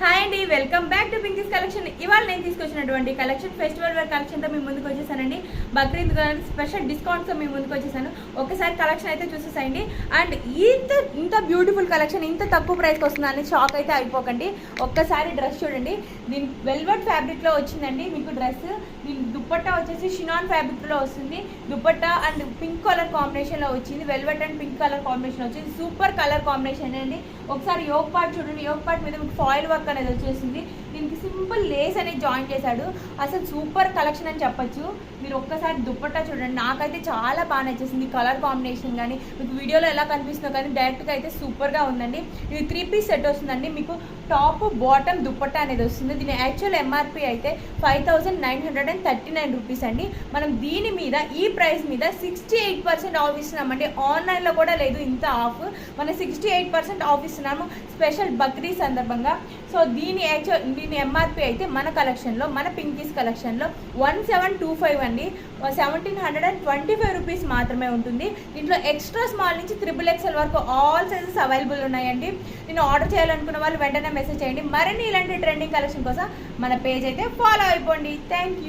Hi అండి, welcome back to పింకీస్ collection. ఇవాళ నేను తీసుకొచ్చినటువంటి కలెక్షన్ ఫెస్టివల్ వేర్ కలెక్షన్తో మీ ముందుకు వచ్చేసానండి. బక్రీద్ స్పెషల్ డిస్కౌంట్స్తో మీ ముందుకు వచ్చేసాను. ఒకసారి కలెక్షన్ అయితే చూసేసాయండి. అండ్ ఇంత బ్యూటిఫుల్ కలెక్షన్ ఇంత తక్కువ ప్రైస్కి వస్తుందని షాక్ అయితే అయిపోకండి. ఒక్కసారి డ్రెస్ చూడండి. దీని వెల్వెట్ ఫ్యాబ్రిక్లో వచ్చిందండి మీకు డ్రెస్. దీని దుప్పట్టా వచ్చేసి షినాన్ ఫ్యాబ్రిక్లో వస్తుంది. దుప్పట్టా అండ్ పింక్ కలర్ కాంబినేషన్లో వచ్చింది. Velvet and pink colour combination వచ్చింది. సూపర్ కలర్ కాంబినేషన్ అండి. ఒకసారి యోగ్ పార్ట్ చూడండి. యోగ్ పార్ట్ మీద మీకు ఫాయిల్ వర్క్ అనేది వచ్చేసింది. దీనికి సింపుల్ లేస్ అనేది జాయిన్ చేశాడు. అసలు సూపర్ కలెక్షన్ అని చెప్పొచ్చు. మీరు ఒక్కసారి దుప్పట్టా చూడండి. నాకైతే చాలా బాగా నచ్చేసింది. కలర్ కాంబినేషన్ కానీ మీకు వీడియోలో ఎలా కనిపిస్తుందో కానీ డైరెక్ట్గా అయితే సూపర్గా ఉందండి. ఇది 3 పీస్ సెట్ వస్తుందండి. మీకు టాప్ బాటమ్ దుప్పట్టా అనేది వస్తుంది. దీని యాక్చువల్ ఎంఆర్పి అయితే 5939 రూపీస్ అండి. మనం దీని మీద ఈ ప్రైస్ మీద 68% ఆఫ్ ఇస్తున్నామండి. ఆన్లైన్లో కూడా లేదు ఇంత ఆఫ్. మనం 68% ఆఫ్ ఇస్తున్నాము స్పెషల్ బక్రీద్ సందర్భంగా. సో దీని ఎంఆర్పి అయితే మన కలెక్షన్లో, మన పింకీస్ కలెక్షన్లో 1725 అండి. 1725 రూపీస్ మాత్రమే ఉంటుంది. దీంట్లో ఎక్స్ట్రా స్మాల్ నుంచి XXL వరకు ఆల్ సైజెస్ అవైలబుల్ ఉన్నాయండి. నేను ఆర్డర్ చేయాలనుకున్న వాళ్ళు వెంటనే మెసేజ్ చేయండి. మరిన్ని ఇలాంటి ట్రెండింగ్ కలెక్షన్ కోసం మన పేజ్ అయితే ఫాలో అయిపోండి. Thank you.